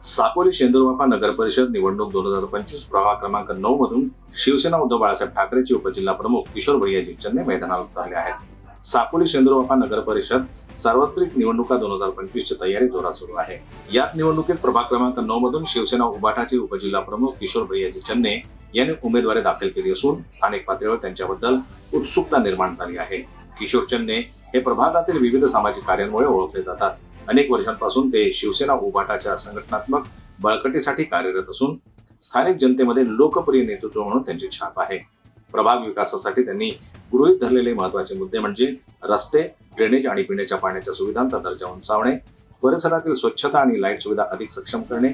साकोली शेंदूरवाफा नगर परिषद निवडणूक 2025 प्रभाग क्रमांक 9 मधून शिवसेना उद्धव बाळासाहेब ठाकरेचे उपजिल्हा प्रमुख किशोर भैया जिच्चने मैदानात उतरले आहेत। साकोली शेंदूरवाफा नगर परिषद सार्वत्रिक निवडणुका 2025 ची तयारी जोरात सुरू आहे। याच निवडणुकीत प्रभाग क्रमांक 9 मधून शिवसेना उभाटाचे उपजिल्हा प्रमुख किशोर भैया जिच्चने यांनी उमेदवारी दाखल केली असून स्थानिक पातळीवर त्यांच्याबद्दल उत्सुकता निर्माण झाली आहे। किशोर चन्ने हे प्रभागातील विविध सामाजिक कार्यांमुळे ओळखले जातात। अनेक वर्षांपासून ते शिवसेना उभाटाच्या संघटनात्मक बळकटीसाठी कार्यरत असून स्थानिक जनतेमध्ये लोकप्रिय नेतृत्व म्हणून त्यांची छाप आहे। प्रभाग विकासासाठी त्यांनी गृहीत धरलेले महत्त्वाचे मुद्दे म्हणजे रस्ते, ड्रेनेज आणि पिण्याच्या पाण्याच्या सुविधांचा दर्जा उंचावणे, परिसरातील स्वच्छता आणि लाईट सुविधा अधिक सक्षम करणे,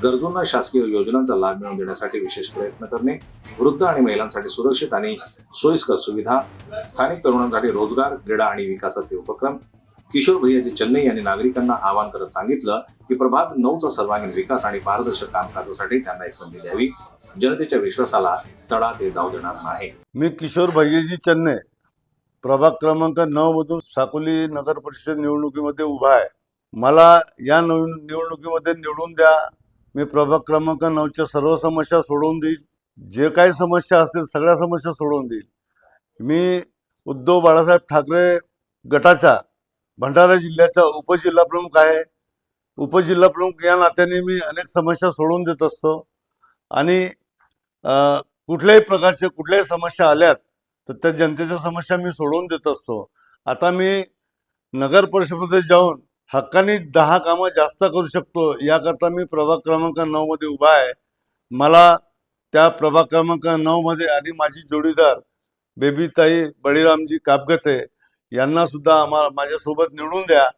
गरजूंना शासकीय योजनांचा लाभ मिळवून देण्यासाठी विशेष प्रयत्न करणे, वृद्ध आणि महिलांसाठी सुरक्षित आणि सोयीस्कर सुविधा, स्थानिक तरुणांसाठी रोजगार, क्रीडा आणि विकासाचे उपक्रम। किशोर भैया जिच्चने यांनी नागरिकांना आवाहन करत सांगितलं की प्रभाग 9चा सर्वांगीण विकास आणि पारदर्शक कामकाजासाठी त्यांना एक संधी द्यावी। जनतेच्या विश्वासाला तडा ते जाऊ देणार नाही। मी किशोर भैयाजी चन्ने प्रभाग क्रमांक 9 मधून साकोली नगर परिषद निवडणुकीमध्ये उभा आहे। मला या निवडणुकीमध्ये निवडून द्या। मी प्रभाग क्रमांक 9च्या सर्व समस्या सोडवून देईल। जे काही समस्या असतील सगळ्या समस्या सोडवून देईल। मी उद्धव बाळासाहेब ठाकरे गटाचा भंडारा जिल्ह्याचा उपजिल्हा प्रमुख आहे। उपजिल्हा प्रमुख या नात्याने मी अनेक समस्या सोडवून देत असतो आणि कुठल्याही प्रकारच्या कुठल्याही समस्या आल्यात तर त्या जनतेच्या समस्या मी सोडवून देत असतो। आता मी नगर परिषदेमध्ये जाऊन हक्काने 10 कामं जास्त करू शकतो, याकरता मी प्रभाग क्रमांक 9 मध्ये उभा आहे। मला त्या प्रभाग क्रमांक 9 मध्ये आणि माझी जोडीदार बेबीताई बळीरामजी कापगते यांना सुद्धा माझ्यासोबत निवडून द्या।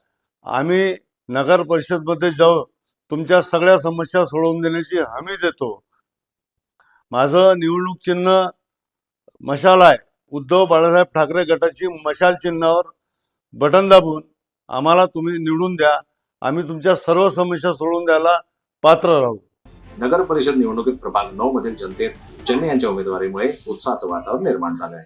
आम्ही नगर परिषदमध्ये जाऊ तुमच्या सगळ्या समस्या सोडवून देण्याची हमी देतो। माझं निवडणूक चिन्ह मशाल आहे। उद्धव बाळासाहेब ठाकरे गटाची मशाल चिन्हावर बटन दाबून आम्हाला तुम्ही निवडून द्या। आम्ही तुमच्या सर्व समस्या सोडवून द्यायला पात्र राहू। नगर परिषद निवडणुकीत प्रभाग 9 मधील जनतेत चन्ने यांच्या उमेदवारीमुळे उत्साहाचं वातावरण निर्माण झालं आहे।